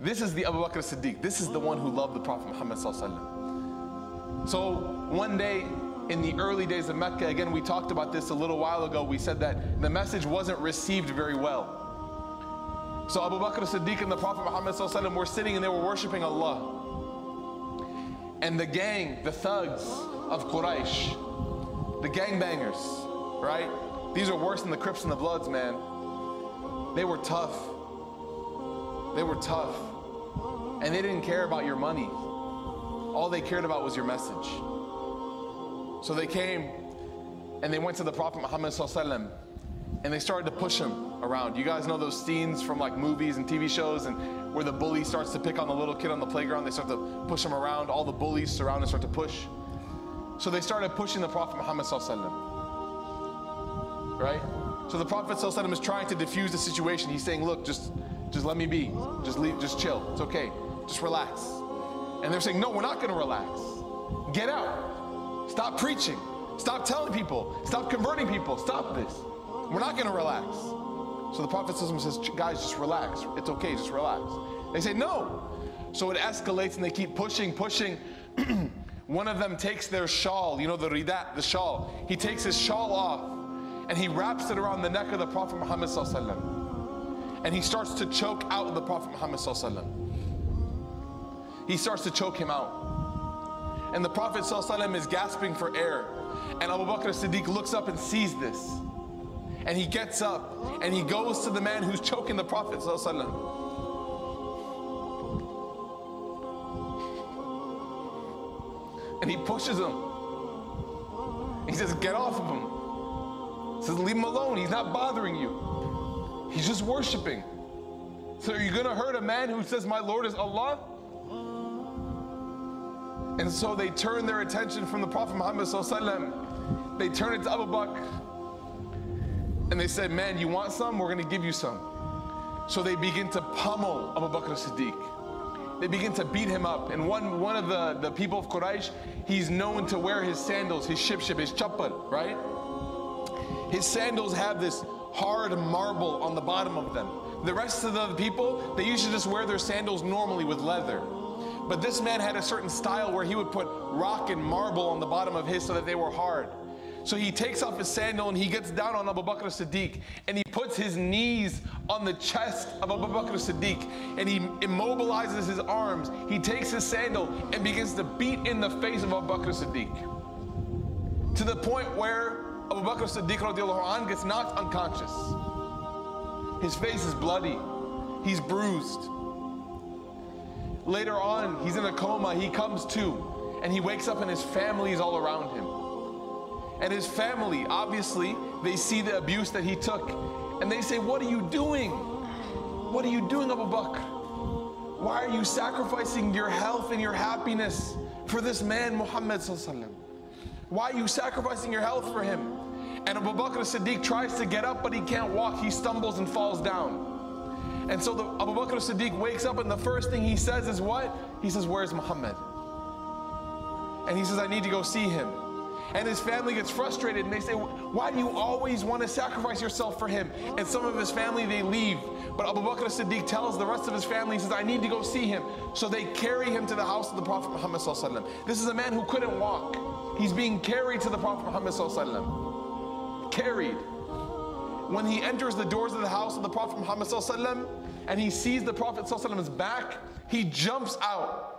This is the Abu Bakr Siddiq. This is the one who loved the Prophet Muhammad sallallahu alaihi wasallam. So one day in the early days of Mecca, again we talked about this a little while ago, we said that the message wasn't received very well. So Abu Bakr Siddiq and the Prophet Muhammad sallallahu alaihi wasallam were sitting and they were worshiping Allah. And the gang, the thugs of Quraysh, the gangbangers, right? These are worse than the Crips and the Bloods, man. They were tough. They were tough. And they didn't care about your money. All they cared about was your message. So they came and they went to the Prophet Muhammad sallallahu alaihi wasallam and they started to push him around. You guys know those scenes from like movies and TV shows and where the bully starts to pick on the little kid on the playground. They start to push him around. All the bullies surround and start to push. So they started pushing the Prophet Muhammad sallallahu alaihi wasallam. Right? So the Prophet sallallahu alaihi wasallam is trying to diffuse the situation. He's saying, look, just let me be. Just leave, just chill. It's okay. Just relax. And they're saying, no, we're not gonna relax. Get out. Stop preaching. Stop telling people. Stop converting people. Stop this. We're not gonna relax. So the Prophet says, guys, just relax. It's okay, just relax. They say, no. So it escalates and they keep pushing. One of them takes their shawl, you know, the ridat, the shawl. He takes his shawl off and he wraps it around the neck of the Prophet Muhammad sallallahu alaihi wasallam. And he starts to choke out the Prophet Muhammad sallallahu alaihi wasallam. He starts to choke him out. And the Prophet sallallahu alaihi wasallam is gasping for air. And Abu Bakr as-Siddiq looks up and sees this. And he gets up and he goes to the man who's choking the Prophet sallallahu alaihi wasallam. And he pushes him. He says, get off of him. He says, leave him alone. He's not bothering you. He's just worshiping. So are you going to hurt a man who says, my Lord is Allah? And so they turn their attention from the Prophet Muhammad sallallahu alaihi wasallam. They turn it to Abu Bakr. And they said, man, you want some? We're going to give you some. So they begin to pummel Abu Bakr as-Siddiq. They begin to beat him up. And one of the people of Quraysh, he's known to wear his sandals, his ship, his chappal, right? His sandals have this hard marble on the bottom of them. The rest of the people, they usually just wear their sandals normally with leather. But this man had a certain style where he would put rock and marble on the bottom of his so that they were hard. So he takes off his sandal and he gets down on Abu Bakr as-Siddiq and he puts his knees on the chest of Abu Bakr as-Siddiq and he immobilizes his arms. He takes his sandal and begins to beat in the face of Abu Bakr as-Siddiq to the point where Abu Bakr as-Siddiq radiallahu anh gets knocked unconscious. His face is bloody. He's bruised. Later on, he's in a coma. He comes to and he wakes up and his family is all around him. And his family, obviously, they see the abuse that he took. And they say, what are you doing? What are you doing, Abu Bakr? Why are you sacrificing your health and your happiness for this man, Muhammad sallallahu alaihi wasallam? Why are you sacrificing your health for him? And Abu Bakr as-Siddiq tries to get up, but he can't walk. He stumbles and falls down. And so Abu Bakr as-Siddiq wakes up and the first thing he says is what? He says, where's Muhammad? And he says, I need to go see him. And his family gets frustrated and they say, why do you always want to sacrifice yourself for him? And some of his family, they leave. But Abu Bakr as-Siddiq tells the rest of his family, he says, I need to go see him. So they carry him to the house of the Prophet Muhammad sallallahu alaihi wasallam. This is a man who couldn't walk. He's being carried to the Prophet Muhammad sallallahu alaihi wasallam. Carried. When he enters the doors of the house of the Prophet Muhammad sallallahu alaihi wasallam and he sees the Prophet sallallahu alaihi wasallam's back, he jumps out.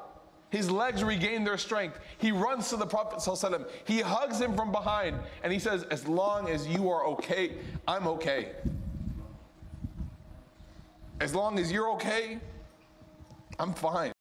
His legs regain their strength. He runs to the Prophet ﷺ. He hugs him from behind and he says, as long as you are okay, I'm okay. As long as you're okay, I'm fine.